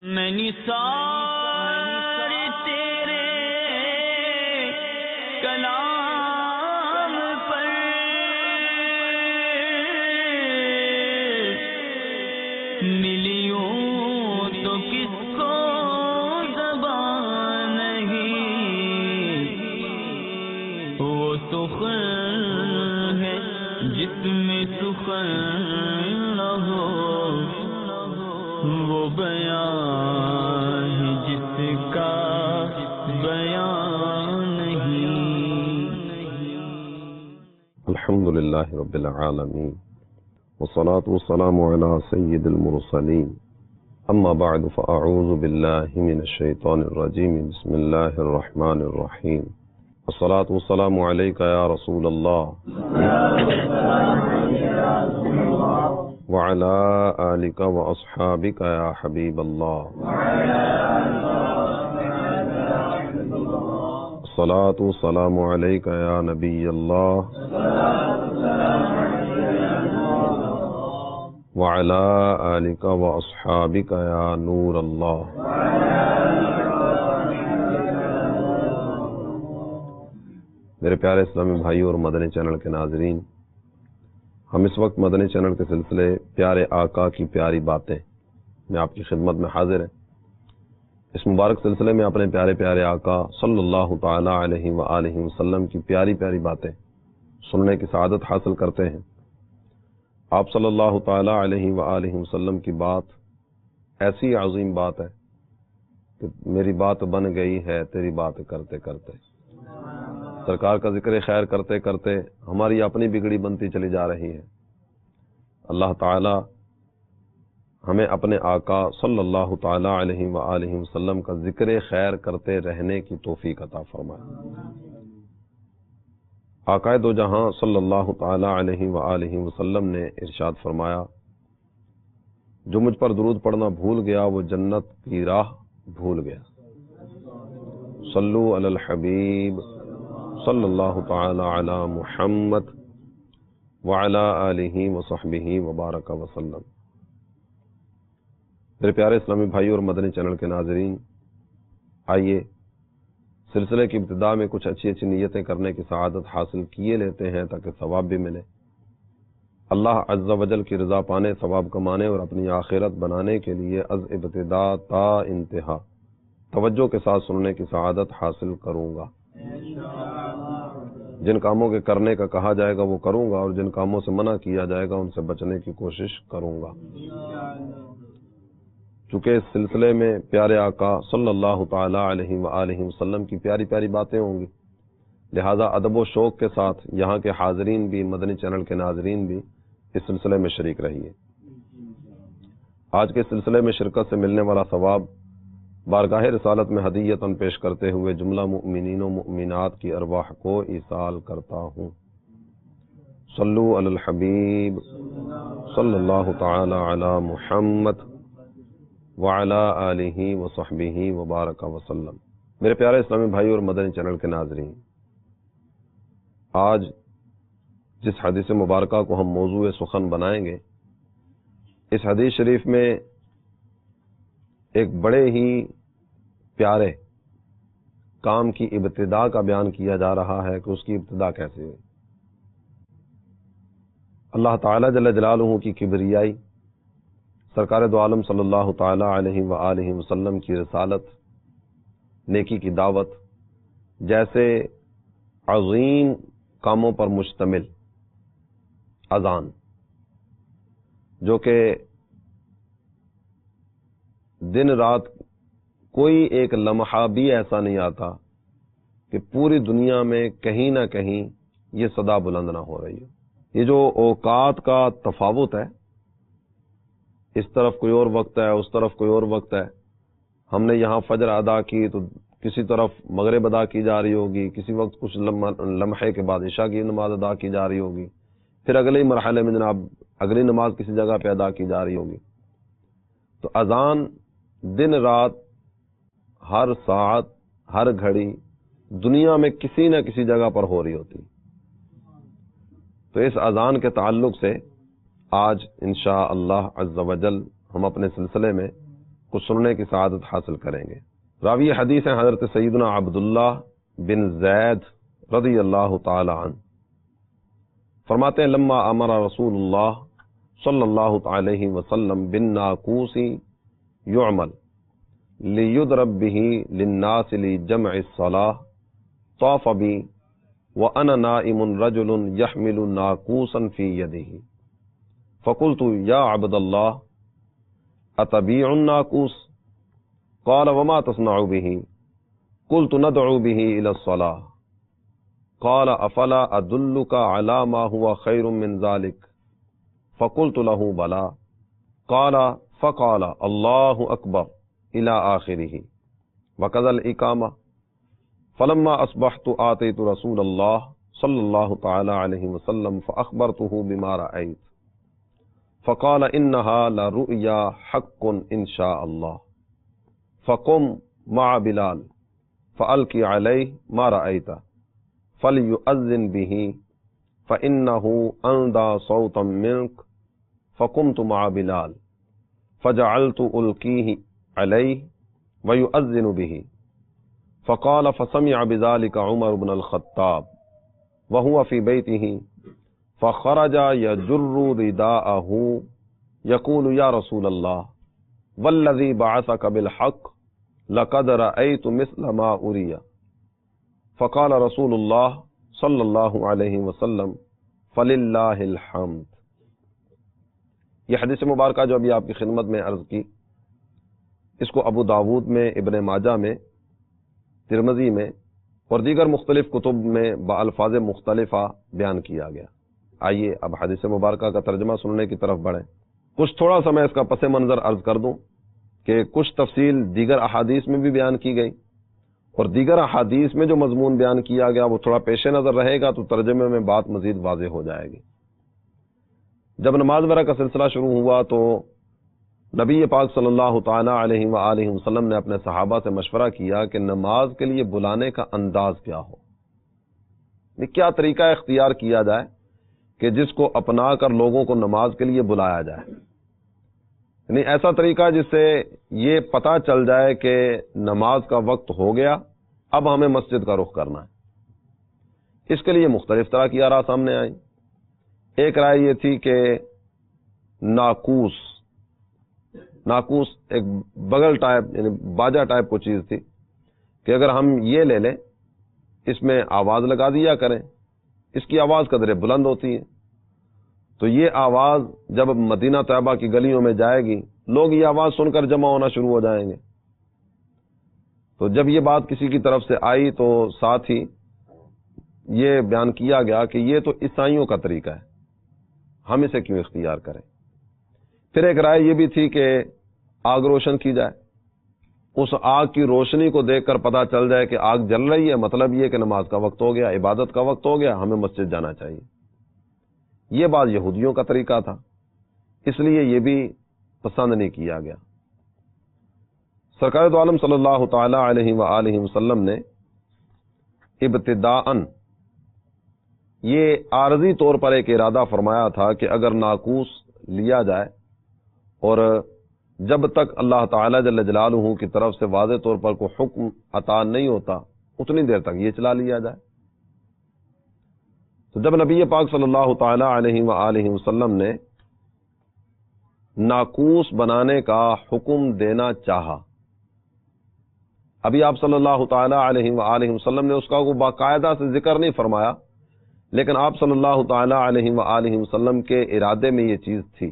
میں نثار تیرے کلام پر ملیوں تو کس کو زبان نہیں، وہ سخن ہے جس میں سخن نہ ہو، وہ بیان ہے جس کا بیان نہیں۔ الحمدللہ رب العالمین والصلاة والسلام على سید المرسلین، اما بعد فاعوذ باللہ من الشیطان الرجیم، بسم اللہ الرحمن الرحیم۔ الصلاة والسلام علیک یا رسول اللہ وعلى آلك وأصحابك يا حبيب الله، الصلاة والسلام عليك يا نبي الله وعلى آلك وأصحابك يا نور الله۔ میرے پیارے اسلامی بھائیوں اور مدنی چینل کے ناظرین، ہم اس وقت مدنی چینل کے سلسلے پیارے آقا کی پیاری باتیں میں آپ کی خدمت میں حاضر ہیں۔ اس مبارک سلسلے میں اپنے پیارے پیارے آقا صلی اللہ تعالی علیہ وآلہ وسلم کی پیاری پیاری باتیں سننے کی سعادت حاصل کرتے ہیں۔ آپ صلی اللہ تعالی علیہ وآلہ وسلم کی بات ایسی عظیم بات ہے کہ میری بات بن گئی ہے تیری بات کرتے کرتے۔ سرکار کا ذکر خیر کرتے کرتے ہماری اپنی بگڑی بنتی چلی جا رہی ہے۔ اللہ تعالی ہمیں اپنے آقا صلی اللہ تعالی علیہ وآلہ وسلم کا ذکر خیر کرتے رہنے کی توفیق عطا فرمائے۔ آقا دو جہاں صلی اللہ تعالی علیہ وآلہ وسلم نے ارشاد فرمایا، جو مجھ پر درود پڑھنا بھول گیا وہ جنت کی راہ بھول گیا۔ صلو علی الحبیب صلی اللہ تعالی علی محمد وعلی آلہ وصحبہ وبارک وسلم۔ میرے پیارے اسلامی بھائیوں اور مدنی چینل کے ناظرین، آئیے سلسلے کی ابتدا میں کچھ اچھی اچھی نیتیں کرنے کی سعادت حاصل کیے لیتے ہیں تاکہ ثواب بھی ملے۔ اللہ عز و جل کی رضا پانے، ثواب کمانے اور اپنی آخرت بنانے کے لیے از ابتدا تا انتہا توجہ کے ساتھ سننے کی سعادت حاصل کروں گا۔ جن کاموں کے کرنے کا کہا جائے گا وہ کروں گا، اور جن کاموں سے منع کیا جائے گا ان سے بچنے کی کوشش کروں گا۔ چونکہ اس سلسلے میں پیارے آقا صلی اللہ تعالی علیہ وآلہ وسلم کی پیاری پیاری باتیں ہوں گی، لہذا ادب و شوق کے ساتھ یہاں کے حاضرین بھی، مدنی چینل کے ناظرین بھی اس سلسلے میں شریک رہیے۔ آج کے سلسلے میں شرکت سے ملنے والا ثواب بارگاہ رسالت میں ہدیتاً پیش کرتے ہوئے جملہ مؤمنین و مؤمنات کی ارواح کو ایصال کرتا ہوں۔ صلو علی الحبیب صلی اللہ تعالی علی محمد وعلی آلہ وصحبہ وبارک وسلم۔ میرے پیارے اسلامی بھائی اور مدنی چینل کے ناظرین، آج جس حدیث مبارکہ کو ہم موضوع سخن بنائیں گے، اس حدیث شریف میں ایک بڑے ہی پیارے کام کی ابتدا کا بیان کیا جا رہا ہے کہ اس کی ابتدا کیسے ہوئی۔ اللہ تعالی جل جلالہ کی کبریائی، سرکار دو عالم صلی اللہ تعالی علیہ وآلہ وسلم کی رسالت، نیکی کی دعوت جیسے عظیم کاموں پر مشتمل اذان، جو کہ دن رات کوئی ایک لمحہ بھی ایسا نہیں آتا کہ پوری دنیا میں کہیں نہ کہیں یہ صدا بلند نہ ہو رہی ہے۔ یہ جو اوقات کا تفاوت ہے، اس طرف کوئی اور وقت ہے، اس طرف کوئی اور وقت ہے، ہم نے یہاں فجر ادا کی تو کسی طرف مغرب ادا کی جا رہی ہوگی، کسی وقت کچھ لمحے کے بعد عشاء کی نماز ادا کی جا رہی ہوگی، پھر اگلے ہی مرحلے میں جناب اگلی نماز کسی جگہ پہ ادا کی جا رہی ہوگی۔ تو اذان دن رات، ہر ساعت، ہر گھڑی دنیا میں کسی نہ کسی جگہ پر ہو رہی ہوتی۔ تو اس اذان کے تعلق سے آج انشاءاللہ عز و جل ہم اپنے سلسلے میں کو سننے کی سعادت حاصل کریں گے۔ راوی حدیث ہیں حضرت سیدنا عبداللہ بن زید رضی اللہ تعالی عنہ، فرماتے ہیں لما امر رسول اللہ صلی اللہ علیہ وسلم بالناقوس یعمل لیضرب به للناس لجمع الصلاة طاف بی وانا نائم رجل يحمل ناقوسا في يده فقلت يا عبد الله اتبيع الناقوس قال وما تصنع به قلت ندعو به الى الصلاة قال افلا ادلك على ما هو خير من ذلك فقلت له بلى قال فقال الله اکبر الى آخره وكذا الإقامة فلما اصبحت آتيت رسول الله صلى الله تعالى عليه وسلم فأخبرته بما رأيت فقال انها لرؤيا حق ان شاء الله فقم مع بلال فألقي عليه ما رأيت فليؤذن به فإنه أندى صوتا منك فقمت مع بلال فجعلت ألقيه عليه ويؤذن به فقال فسمع بذلك عمر بن الخطاب وهو في بيته فخرج يجر رداءه يقول يا رسول الله والذي بعثك بالحق لقد رأيت مثل ما أري فقال رسول الله صلی اللہ علیہ وسلم فللہ الحمد۔ یہ حدیث مبارکہ جو ابھی آپ کی خدمت میں عرض کی، اس کو ابو داود میں، ابن ماجہ میں، ترمذی میں اور دیگر مختلف کتب میں بألفاظ مختلفہ بیان کیا گیا۔ آئیے اب حدیث مبارکہ کا ترجمہ سننے کی طرف بڑھیں۔ کچھ تھوڑا سا میں اس کا پس منظر عرض کر دوں کہ کچھ تفصیل دیگر احادیث میں بھی بیان کی گئی، اور دیگر احادیث میں جو مضمون بیان کیا گیا وہ تھوڑا پیش نظر رہے گا تو ترجمے میں بات مزید واضح ہو جائے گی۔ جب نماز وغیرہ کا سلسلہ شروع ہوا تو نبی پاک صلی اللہ تعالی علیہ وآلہ وسلم نے اپنے صحابہ سے مشورہ کیا کہ نماز کے لیے بلانے کا انداز کیا ہو، کیا طریقہ اختیار کیا جائے کہ جس کو اپنا کر لوگوں کو نماز کے لیے بلایا جائے، یعنی ایسا طریقہ جس سے یہ پتہ چل جائے کہ نماز کا وقت ہو گیا، اب ہمیں مسجد کا رخ کرنا ہے۔ اس کے لیے مختلف طرح کی آراء سامنے آئی۔ ایک رائے یہ تھی کہ ناقوس ایک بغل ٹائپ یعنی باجا ٹائپ کو چیز تھی کہ اگر ہم یہ لے لیں، اس میں آواز لگا دیا کریں، اس کی آواز قدرے بلند ہوتی ہے، تو یہ آواز جب مدینہ طیبہ کی گلیوں میں جائے گی، لوگ یہ آواز سن کر جمع ہونا شروع ہو جائیں گے۔ تو جب یہ بات کسی کی طرف سے آئی تو ساتھ ہی یہ بیان کیا گیا کہ یہ تو عیسائیوں کا طریقہ ہے، ہم اسے کیوں اختیار کریں۔ پھر ایک رائے یہ بھی تھی کہ آگ روشن کی جائے، اس آگ کی روشنی کو دیکھ کر پتہ چل جائے کہ آگ جل رہی ہے، مطلب یہ کہ نماز کا وقت ہو گیا، عبادت کا وقت ہو گیا، ہمیں مسجد جانا چاہیے۔ یہ بات یہودیوں کا طریقہ تھا، اس لیے یہ بھی پسند نہیں کیا گیا۔ سرکار دو عالم صلی اللہ تعالی علیہ وآلہ وسلم نے ابتداءً یہ عارضی طور پر ایک ارادہ فرمایا تھا کہ اگر ناقوس لیا جائے اور جب تک اللہ تعالی جل جلالہ کی طرف سے واضح طور پر کوئی حکم عطا نہیں ہوتا اتنی دیر تک یہ چلا لیا جائے۔ تو جب نبی پاک صلی اللہ تعالی علیہ وآلہ وسلم نے ناقوس بنانے کا حکم دینا چاہا، ابھی آپ صلی اللہ تعالی علیہ وآلہ وسلم نے اس کا کوئی باقاعدہ سے ذکر نہیں فرمایا، لیکن آپ صلی اللہ تعالی علیہ وآلہ وسلم کے ارادے میں یہ چیز تھی۔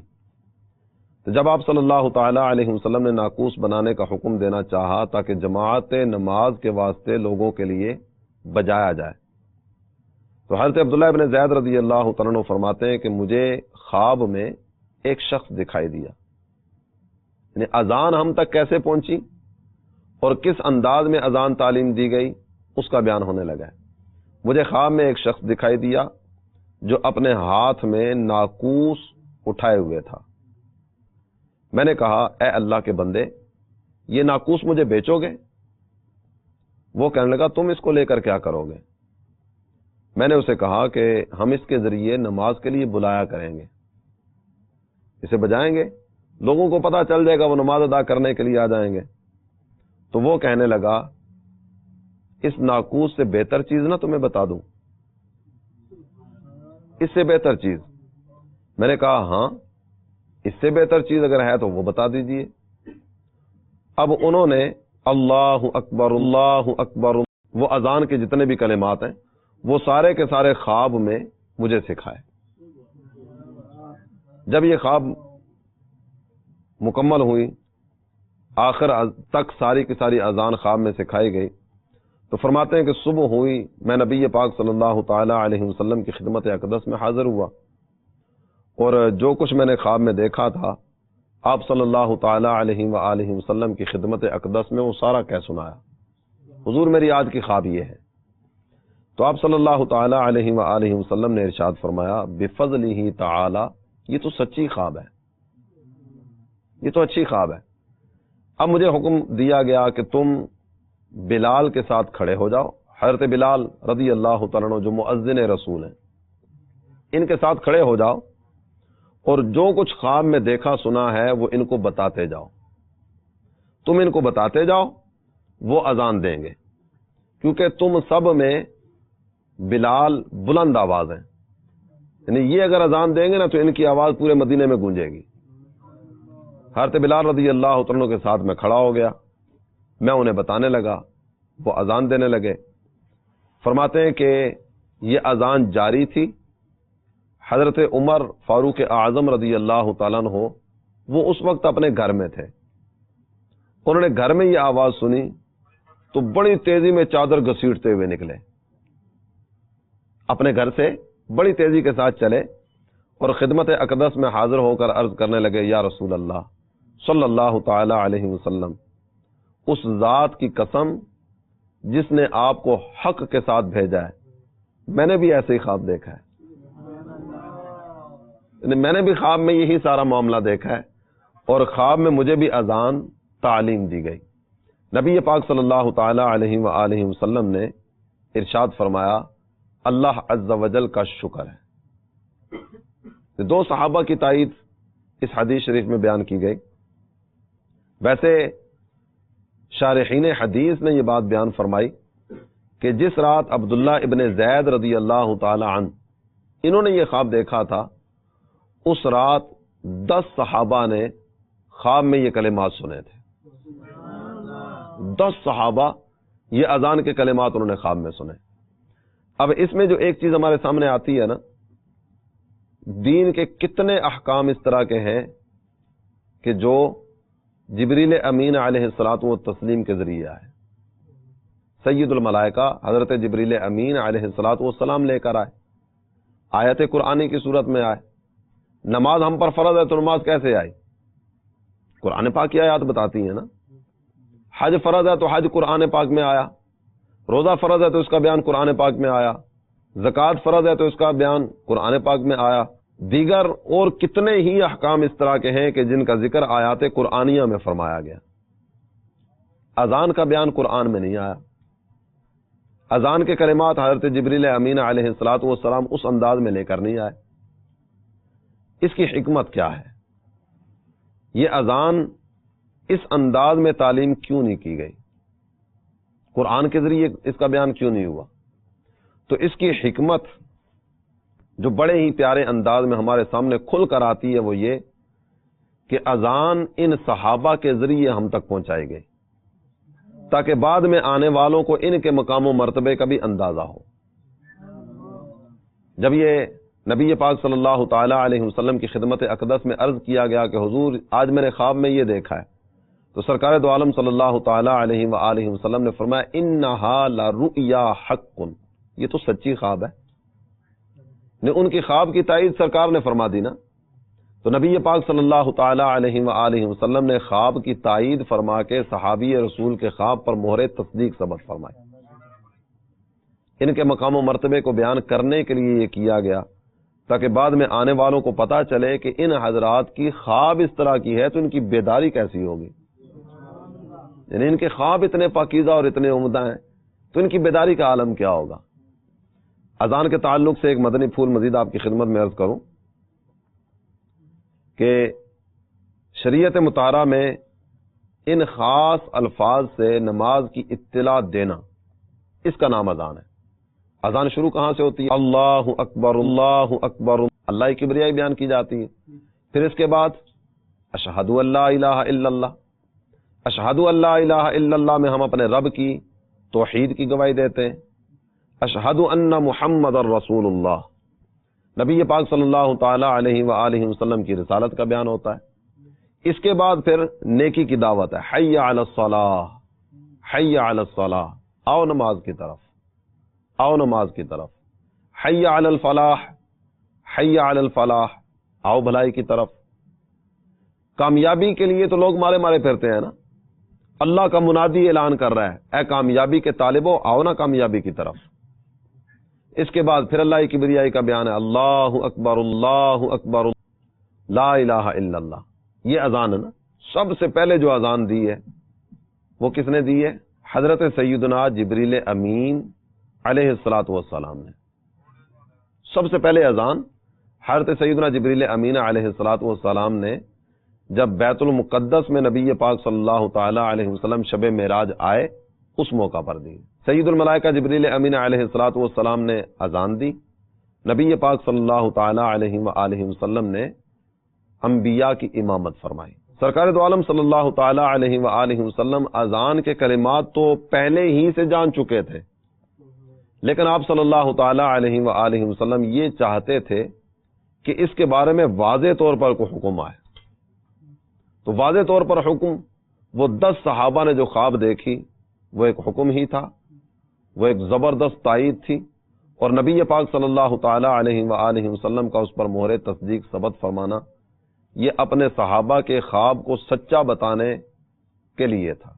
تو جب آپ صلی اللہ تعالی علیہ وسلم نے ناقوس بنانے کا حکم دینا چاہا تاکہ جماعت نماز کے واسطے لوگوں کے لیے بجایا جائے، تو حضرت عبداللہ ابن زید رضی اللہ تعالیٰ عنہ فرماتے ہیں کہ مجھے خواب میں ایک شخص دکھائی دیا، یعنی اذان ہم تک کیسے پہنچی اور کس انداز میں اذان تعلیم دی گئی اس کا بیان ہونے لگا ہے۔ مجھے خواب میں ایک شخص دکھائی دیا جو اپنے ہاتھ میں ناقوس اٹھائے ہوئے تھا۔ میں نے کہا اے اللہ کے بندے، یہ ناقوس مجھے بیچو گے؟ وہ کہنے لگا تم اس کو لے کر کیا کرو گے؟ میں نے اسے کہا کہ ہم اس کے ذریعے نماز کے لیے بلایا کریں گے، اسے بجائیں گے، لوگوں کو پتہ چل جائے گا، وہ نماز ادا کرنے کے لیے آ جائیں گے۔ تو وہ کہنے لگا اس ناقوس سے بہتر چیز نہ تمہیں بتا دوں، اس سے بہتر چیز؟ میں نے کہا ہاں، اس سے بہتر چیز اگر ہے تو وہ بتا دیجئے۔ اب انہوں نے اللہ اکبر اللہ اکبر، وہ اذان کے جتنے بھی کلمات ہیں وہ سارے کے سارے خواب میں مجھے سکھائے۔ جب یہ خواب مکمل ہوئی، آخر تک ساری کی ساری اذان خواب میں سکھائی گئی، تو فرماتے ہیں کہ صبح ہوئی، میں نبی پاک صلی اللہ تعالی علیہ وسلم کی خدمت اقدس میں حاضر ہوا، اور جو کچھ میں نے خواب میں دیکھا تھا آپ صلی اللہ تعالی علیہ وآلہ وسلم کی خدمت اقدس میں وہ سارا کہہ سنایا۔ حضور میری آج کی خواب یہ ہے۔ تو آپ صلی اللہ تعالی علیہ وآلہ وسلم نے ارشاد فرمایا بفضلہ تعالی، یہ تو سچی خواب ہے، یہ تو اچھی خواب ہے۔ اب مجھے حکم دیا گیا کہ تم بلال کے ساتھ کھڑے ہو جاؤ، حضرت بلال رضی اللہ تعالیٰ عنہ جو مؤذن رسول ہیں، ان کے ساتھ کھڑے ہو جاؤ اور جو کچھ خواب میں دیکھا سنا ہے وہ ان کو بتاتے جاؤ، تم ان کو بتاتے جاؤ، وہ اذان دیں گے، کیونکہ تم سب میں بلال بلند آواز ہیں، یعنی یہ اگر اذان دیں گے نا تو ان کی آواز پورے مدینے میں گونجے گی۔ حضرت بلال رضی اللہ تعالیٰ عنہ کے ساتھ میں کھڑا ہو گیا، میں انہیں بتانے لگا، وہ اذان دینے لگے۔ فرماتے ہیں کہ یہ اذان جاری تھی، حضرت عمر فاروق اعظم رضی اللہ تعالیٰ عنہ وہ اس وقت اپنے گھر میں تھے، انہوں نے گھر میں یہ آواز سنی تو بڑی تیزی میں چادر گھسیٹتے ہوئے نکلے، اپنے گھر سے بڑی تیزی کے ساتھ چلے اور خدمت اقدس میں حاضر ہو کر عرض کرنے لگے یا رسول اللہ صلی اللہ تعالی علیہ وسلم، اس ذات کی قسم جس نے آپ کو حق کے ساتھ بھیجا ہے، میں نے بھی ایسے ہی خواب دیکھا ہے، میں نے بھی خواب میں یہی سارا معاملہ دیکھا ہے، اور خواب میں مجھے بھی اذان تعلیم دی گئی۔ نبی پاک صلی اللہ تعالی علیہ وآلہ وسلم نے ارشاد فرمایا اللہ عز و جل کا شکر ہے۔ دو صحابہ کی تائید اس حدیث شریف میں بیان کی گئی۔ ویسے شارحین حدیث نے یہ بات بیان فرمائی کہ جس رات عبداللہ ابن زید رضی اللہ تعالی عنہ انہوں نے یہ خواب دیکھا تھا، اس رات 10 صحابہ نے خواب میں یہ کلمات سنے تھے، 10 صحابہ یہ اذان کے کلمات انہوں نے خواب میں سنے۔ اب اس میں جو ایک چیز ہمارے سامنے آتی ہے نا، دین کے کتنے احکام اس طرح کے ہیں کہ جو جبریل امین علیہ الصلوۃ والتسلیم کے ذریعے آئے، سید الملائکہ حضرت جبریل امین علیہ الصلوۃ والسلام لے کر آئے، آیت قرآنی کی صورت میں آئے۔ نماز ہم پر فرض ہے تو نماز کیسے آئی؟ قرآن پاک کی آیات بتاتی ہیں نا۔ حج فرض ہے تو حج قرآن پاک میں آیا، روزہ فرض ہے تو اس کا بیان قرآن پاک میں آیا، زکوٰۃ فرض ہے تو اس کا بیان قرآن پاک میں آیا، دیگر اور کتنے ہی احکام اس طرح کے ہیں کہ جن کا ذکر آیات قرآنیہ میں فرمایا گیا۔ اذان کا بیان قرآن میں نہیں آیا، اذان کے کلمات حضرت جبریل امین علیہ الصلوۃ والسلام اس انداز میں لے کر نہیں آئے۔ اس کی حکمت کیا ہے؟ یہ اذان اس انداز میں تعلیم کیوں نہیں کی گئی؟ قرآن کے ذریعے اس کا بیان کیوں نہیں ہوا؟ تو اس کی حکمت جو بڑے ہی پیارے انداز میں ہمارے سامنے کھل کر آتی ہے وہ یہ کہ اذان ان صحابہ کے ذریعے ہم تک پہنچائی گئی تاکہ بعد میں آنے والوں کو ان کے مقام و مرتبے کا بھی اندازہ ہو۔ جب یہ نبی پاک صلی اللہ تعالی علیہ وسلم کی خدمت اقدس میں عرض کیا گیا کہ حضور آج میں نے خواب میں یہ دیکھا ہے، تو سرکار دو عالم صلی اللہ تعالی علیہ وآلہ وسلم نے فرمایا انہا لرؤیا حق، یہ تو سچی خواب ہے۔ ان کی خواب کی تائید سرکار نے فرما دی نا، تو نبی پاک صلی اللہ تعالی علیہ وآلہ وسلم نے خواب کی تائید فرما کے صحابی رسول کے خواب پر مہر تصدیق ثبت فرمائی۔ ان کے مقام و مرتبے کو بیان کرنے کے لیے یہ کیا گیا تاکہ بعد میں آنے والوں کو پتہ چلے کہ ان حضرات کی خواب اس طرح کی ہے تو ان کی بیداری کیسی ہوگی، یعنی ان کے خواب اتنے پاکیزہ اور اتنے عمدہ ہیں تو ان کی بیداری کا عالم کیا ہوگا۔ اذان کے تعلق سے ایک مدنی پھول مزید آپ کی خدمت میں عرض کروں کہ شریعت مطہرہ میں ان خاص الفاظ سے نماز کی اطلاع دینا، اس کا نام اذان ہے۔ اذان شروع کہاں سے ہوتی ہے؟ اللہ اکبر اللہ اکبر، اللہ کی کبریائی بیان کی جاتی ہے۔ پھر اس کے بعد اشہد ان لا الہ الا اللہ، اشہد ان لا الہ الا اللہ میں ہم اپنے رب کی توحید کی گواہی دیتے ہیں۔ اشہد ان محمد الرسول اللہ، نبی پاک صلی اللہ تعالی علیہ وآلہ وسلم کی رسالت کا بیان ہوتا ہے۔ اس کے بعد پھر نیکی کی دعوت ہے، حی علی الصلاۃ، حی علی الصلاۃ، آؤ نماز کی طرف، آؤ نماز کی طرف، حی علی الفلاح، حی علی الفلاح، آؤ بھلائی کی طرف۔ کامیابی کے لیے تو لوگ مارے مارے پھرتے ہیں نا، اللہ کا منادی اعلان کر رہا ہے، اے کامیابی کے طالبو آؤ نا کامیابی کی طرف۔ اس کے بعد پھر اللہ کی کبریائی کا بیان ہے، اللہ اکبر لا الہ الا اللہ۔ یہ اذان ہے نا۔ سب سے پہلے جو اذان دی ہے وہ کس نے دی ہے؟ حضرت سیدنا جبریل امین علیہ الصلاۃ والسلام نے۔ سب سے پہلے اذان حضرت سیدنا جبریل امین علیہ الصلاۃ والسلام نے جب بیت المقدس میں نبی پاک صلی اللہ تعالی علیہ وسلم شب معراج آئے اس موقع پر دی۔ سید الملائکہ جبریل امین علیہ الصلاۃ والسلام نے اذان دی، نبی پاک صلی اللہ تعالی علیہ وآلہ وسلم نے انبیاء کی امامت فرمائی۔ سرکار دو عالم صلی اللہ تعالی علیہ وآلہ وسلم اذان کے کلمات تو پہلے ہی سے جان چکے تھے، لیکن آپ صلی اللہ تعالی علیہ وآلہ وسلم یہ چاہتے تھے کہ اس کے بارے میں واضح طور پر کوئی حکم آئے۔ تو واضح طور پر حکم، وہ 10 صحابہ نے جو خواب دیکھی وہ ایک حکم ہی تھا، وہ ایک زبردست تائید تھی، اور نبی پاک صلی اللہ تعالی علیہ وآلہ وسلم کا اس پر مہر تصدیق ثبت فرمانا یہ اپنے صحابہ کے خواب کو سچا بتانے کے لیے تھا۔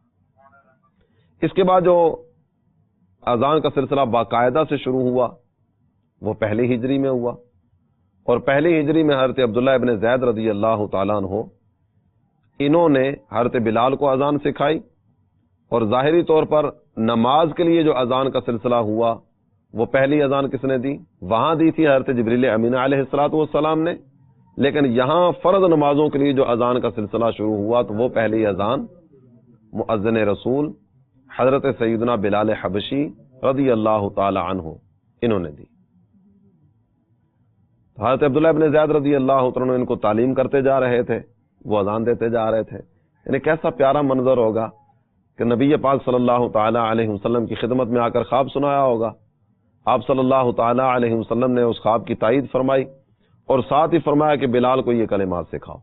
اس کے بعد جو اذان کا سلسلہ باقاعدہ سے شروع ہوا وہ پہلی ہجری میں ہوا، اور پہلی ہجری میں حضرت عبداللہ ابن زید رضی اللہ تعالیٰ عنہ انہوں نے حضرت بلال کو اذان سکھائی، اور ظاہری طور پر نماز کے لیے جو اذان کا سلسلہ ہوا وہ پہلی اذان کس نے دی؟ وہاں دی تھی حضرت جبریل امین علیہ الصلوۃ والسلام نے، لیکن یہاں فرض نمازوں کے لیے جو اذان کا سلسلہ شروع ہوا تو وہ پہلی اذان مؤذن رسول حضرت سیدنا بلال حبشی رضی اللہ تعالی عنہ انہوں نے دی۔ حضرت عبداللہ ابن زید رضی اللہ عنہ ان کو تعلیم کرتے جا رہے تھے، وہ اذان دیتے جا رہے تھے۔ یعنی کیسا پیارا منظر ہوگا کہ نبی پاک صلی اللہ تعالی علیہ وسلم کی خدمت میں آ کر خواب سنایا ہوگا، آپ صلی اللہ تعالی علیہ وسلم نے اس خواب کی تائید فرمائی، اور ساتھ ہی فرمایا کہ بلال کو یہ کلمات سکھاؤ۔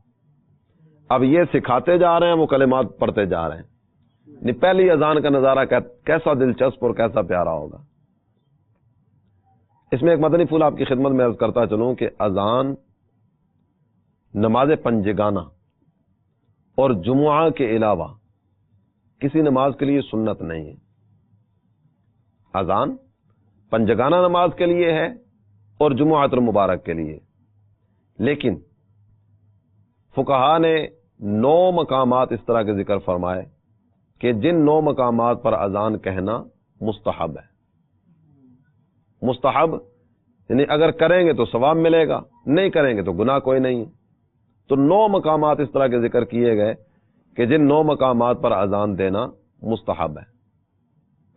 اب یہ سکھاتے جا رہے ہیں، وہ کلمات پڑھتے جا رہے ہیں۔ پہلی اذان کا نظارہ کیسا دلچسپ اور کیسا پیارا ہوگا۔ اس میں ایک مدنی پھول آپ کی خدمت میں عرض کرتا چلوں کہ اذان نماز پنجگانہ اور جمعہ کے علاوہ کسی نماز کے لیے سنت نہیں ہے۔ اذان پنجگانہ نماز کے لیے ہے اور جمعۃ المبارک کے لیے، لیکن فقہا نے 9 مقامات اس طرح کے ذکر فرمائے کہ جن 9 مقامات پر اذان کہنا مستحب ہے۔ مستحب یعنی اگر کریں گے تو ثواب ملے گا، نہیں کریں گے تو گناہ کوئی نہیں ہے۔ تو 9 مقامات اس طرح کے ذکر کیے گئے کہ جن 9 مقامات پر اذان دینا مستحب ہے۔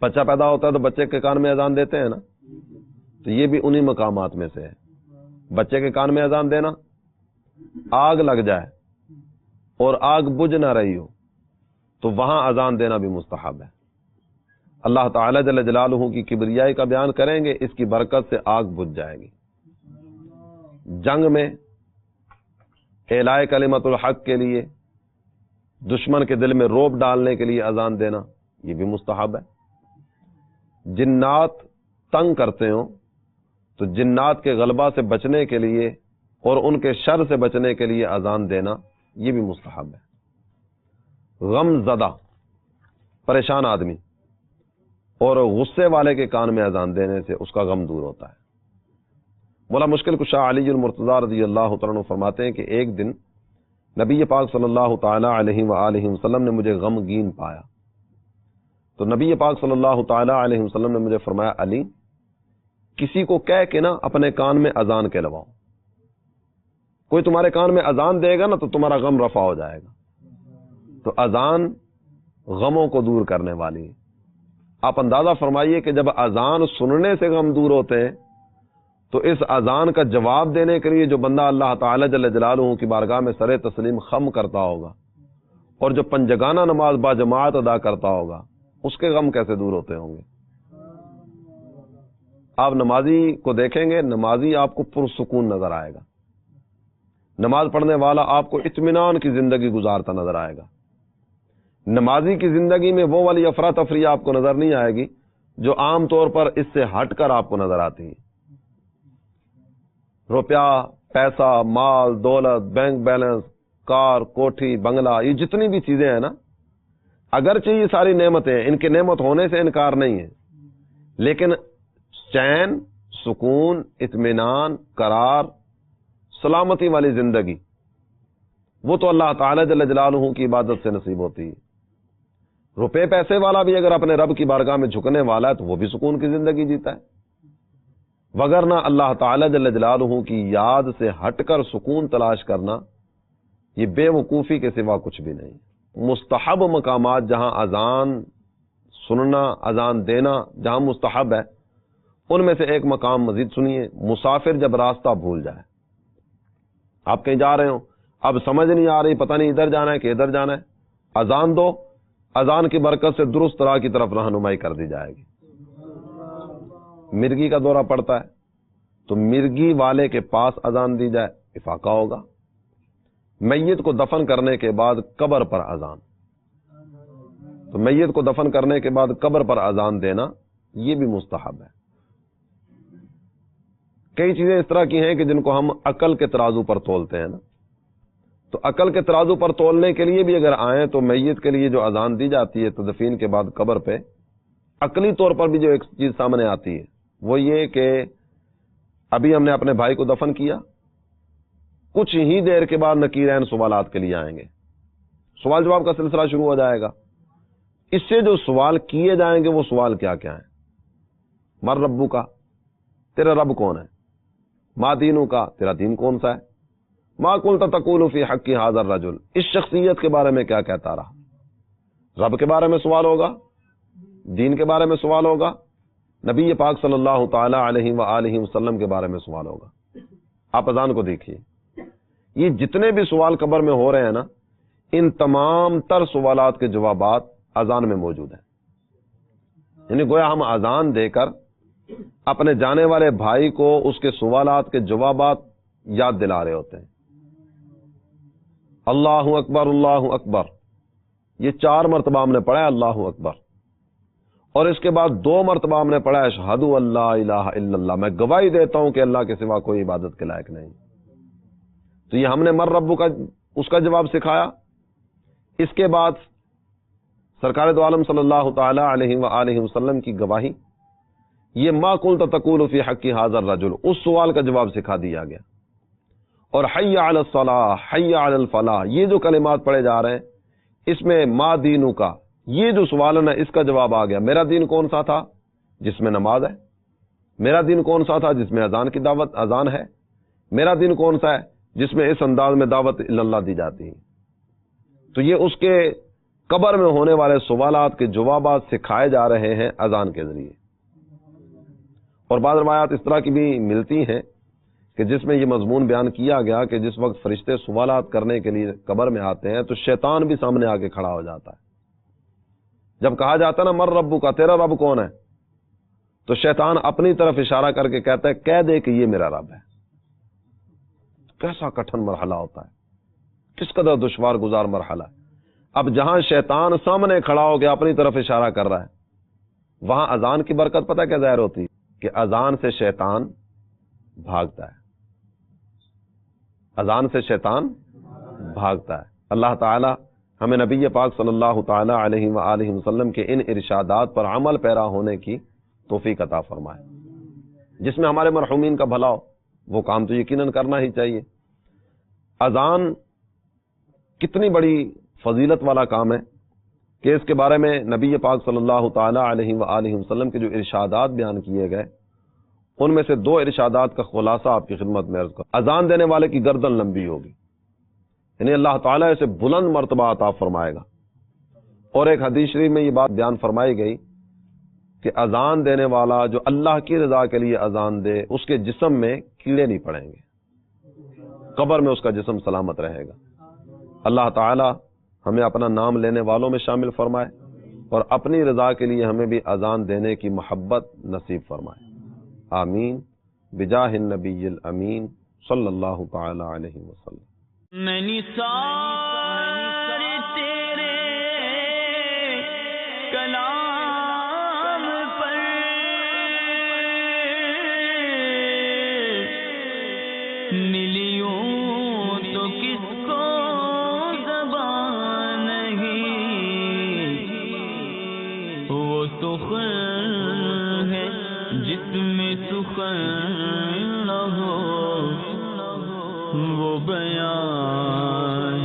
بچہ پیدا ہوتا ہے تو بچے کے کان میں اذان دیتے ہیں نا، تو یہ بھی انہی مقامات میں سے ہے۔ بچے کے کان میں اذان دینا، آگ لگ جائے اور آگ بجھ نہ رہی ہو تو وہاں اذان دینا بھی مستحب ہے۔ اللہ تعالی جل جلالہ کی کبریائی کا بیان کریں گے، اس کی برکت سے آگ بجھ جائے گی۔ جنگ میں اعلاء کلمت الحق کے لیے، دشمن کے دل میں رعب ڈالنے کے لیے اذان دینا یہ بھی مستحب ہے۔ جنات تنگ کرتے ہوں تو جنات کے غلبہ سے بچنے کے لیے اور ان کے شر سے بچنے کے لیے اذان دینا یہ بھی مستحب ہے۔ غم زدہ پریشان آدمی اور غصے والے کے کان میں اذان دینے سے اس کا غم دور ہوتا ہے۔ مولا مشکل کشا علی المرتضیٰ رضی اللہ تعالیٰ عنہ فرماتے ہیں کہ ایک دن نبی پاک صلی اللہ تعالی علیہ وآلہ وسلم نے مجھے غمگین پایا، تو نبی پاک صلی اللہ تعالی علیہ وسلم نے مجھے فرمایا، علی کسی کو کہہ کے نا اپنے کان میں اذان کہلواؤ، کوئی تمہارے کان میں اذان دے گا نا تو تمہارا غم رفع ہو جائے گا. تو اذان غموں کو دور کرنے والی ہے. آپ اندازہ فرمائیے کہ جب اذان سننے سے غم دور ہوتے ہیں تو اس اذان کا جواب دینے کے لیے جو بندہ اللہ تعالی جل جلالہ کی بارگاہ میں سر تسلیم خم کرتا ہوگا اور جو پنجگانہ نماز با جماعت ادا کرتا ہوگا اس کے غم کیسے دور ہوتے ہوں گے. آپ نمازی کو دیکھیں گے، نمازی آپ کو پرسکون نظر آئے گا. نماز پڑھنے والا آپ کو اطمینان کی زندگی گزارتا نظر آئے گا. نمازی کی زندگی میں وہ والی افراتفری آپ کو نظر نہیں آئے گی جو عام طور پر اس سے ہٹ کر آپ کو نظر آتی ہے. روپیہ، پیسہ، مال، دولت، بینک بیلنس، کار، کوٹھی، بنگلہ، یہ جتنی بھی چیزیں ہیں نا، اگرچہ یہ ساری نعمتیں ان کے نعمت ہونے سے انکار نہیں ہے، لیکن چین، سکون، اطمینان، قرار، سلامتی والی زندگی وہ تو اللہ تعالی جل جلالہ کی عبادت سے نصیب ہوتی ہے. روپے پیسے والا بھی اگر اپنے رب کی بارگاہ میں جھکنے والا ہے تو وہ بھی سکون کی زندگی جیتا ہے، وگرنہ اللہ تعالی جل جلالہ کی یاد سے ہٹ کر سکون تلاش کرنا یہ بے وقوفی کے سوا کچھ بھی نہیں. مستحب مقامات جہاں اذان سننا، اذان دینا جہاں مستحب ہے، ان میں سے ایک مقام مزید سنیے. مسافر جب راستہ بھول جائے، آپ کہیں جا رہے ہو، اب سمجھ نہیں آ رہی، پتہ نہیں ادھر جانا ہے کہ ادھر جانا ہے، اذان دو، اذان کی برکت سے درست راہ کی طرف رہنمائی کر دی جائے گی. مرگی کا دورہ پڑتا ہے تو مرگی والے کے پاس اذان دی جائے، افاقہ ہوگا. میت کو دفن کرنے کے بعد قبر پر اذان، تو میت کو دفن کرنے کے بعد قبر پر اذان دینا یہ بھی مستحب ہے. کئی چیزیں اس طرح کی ہیں کہ جن کو ہم عقل کے ترازو پر تولتے ہیں نا، تو عقل کے ترازو پر تولنے کے لیے بھی اگر آئیں تو میت کے لیے جو اذان دی جاتی ہے تدفین کے بعد قبر پہ، عقلی طور پر بھی جو ایک چیز سامنے آتی ہے وہ یہ کہ ابھی ہم نے اپنے بھائی کو دفن کیا، کچھ ہی دیر کے بعد نکیرین سوالات کے لیے آئیں گے، سوال جواب کا سلسلہ شروع ہو جائے گا. اس سے جو سوال کیے جائیں گے وہ سوال کیا کیا ہیں؟ مر ربو کا، تیرا رب کون ہے؟ ما دینو کا، تیرا دین کون سا ہے؟ ما قلت تقول فی حق ھذا الرجل، اس شخصیت کے بارے میں کیا کہتا رہا؟ رب کے بارے میں سوال ہوگا، دین کے بارے میں سوال ہوگا، نبی پاک صلی اللہ تعالی علیہ وآلہ وسلم کے بارے میں سوال ہوگا. آپ اذان کو دیکھیے، یہ جتنے بھی سوال قبر میں ہو رہے ہیں نا، ان تمام تر سوالات کے جوابات اذان میں موجود ہیں. یعنی گویا ہم اذان دے کر اپنے جانے والے بھائی کو اس کے سوالات کے جوابات یاد دلا رہے ہوتے ہیں. اللہ اکبر، اللہ اکبر، یہ 4 مرتبہ ہم نے پڑھا ہے اللہ اکبر، اور اس کے بعد 2 مرتبہ ہم نے پڑھا ہے اشہد ان لا الہ الا اللہ، میں گواہی دیتا ہوں کہ اللہ کے سوا کوئی عبادت کے لائق نہیں. تو یہ ہم نے مر ربو کا اس کا جواب سکھایا. اس کے بعد سرکار دو عالم صلی اللہ تعالی علیہ وآلہ وسلم کی گواہی، یہ ما قلت تقول فی حق ھذا الرجل، اس سوال کا جواب سکھا دیا گیا. اور حی علی الصلاۃ، حی علی الفلاح، یہ جو کلمات پڑھے جا رہے ہیں اس میں ما دینو کا، یہ جو سوال ہے نا اس کا جواب آ گیا. میرا دین کون سا تھا؟ جس میں نماز ہے. میرا دین کون سا تھا؟ جس میں اذان کی دعوت، اذان ہے. میرا دین کون سا ہے؟ جس میں اس انداز میں دعوت اللہ دی جاتی ہے. تو یہ اس کے قبر میں ہونے والے سوالات کے جوابات سکھائے جا رہے ہیں اذان کے ذریعے. اور بعض روایات اس طرح کی بھی ملتی ہیں کہ جس میں یہ مضمون بیان کیا گیا کہ جس وقت فرشتے سوالات کرنے کے لیے قبر میں آتے ہیں تو شیطان بھی سامنے آ کے کھڑا ہو جاتا ہے. جب کہا جاتا ہے نا مر ربو کا، تیرا رب کون ہے، تو شیطان اپنی طرف اشارہ کر کے کہتا ہے کہہ دے کہ یہ میرا رب ہے. کیسا کٹھن مرحلہ ہوتا ہے، کس قدر دشوار گزار مرحلہ ہے. اب جہاں شیطان سامنے کھڑا ہو کے اپنی طرف اشارہ کر رہا ہے، وہاں اذان کی برکت پتہ کیا ظاہر ہوتی ہے کہ اذان سے شیطان بھاگتا ہے. اذان سے شیطان بھاگتا ہے. اللہ تعالی ہمیں نبی پاک صلی اللہ تعالی علیہ وآلہ وسلم کے ان ارشادات پر عمل پیرا ہونے کی توفیق عطا فرمائے. جس میں ہمارے مرحومین کا بھلا ہو وہ کام تو یقیناً کرنا ہی چاہیے. اذان کتنی بڑی فضیلت والا کام ہے کہ اس کے بارے میں نبی پاک صلی اللہ تعالی علیہ وآلہ وسلم کے جو ارشادات بیان کیے گئے ان میں سے 2 ارشادات کا خلاصہ آپ کی خدمت میں عرض کروں۔ اذان دینے والے کی گردن لمبی ہوگی، یعنی اللہ تعالیٰ اسے بلند مرتبہ عطا فرمائے گا۔ اور ایک حدیث شریف میں یہ بات بیان فرمائی گئی کہ اذان دینے والا جو اللہ کی رضا کے لیے اذان دے، اس کے جسم میں کیڑے نہیں پڑیں گے، قبر میں اس کا جسم سلامت رہے گا۔ اللہ تعالی ہمیں اپنا نام لینے والوں میں شامل فرمائے اور اپنی رضا کے لیے ہمیں بھی اذان دینے کی محبت نصیب فرمائے، آمین بجاہ النبی الامین صلی اللہ تعالی علیہ وسلم۔ میں نثار تیرے کلام پر ملیوں تو کس کو زبان نہیں، وہ سخن ہے جس میں سخن نہ ہو، وہ بیان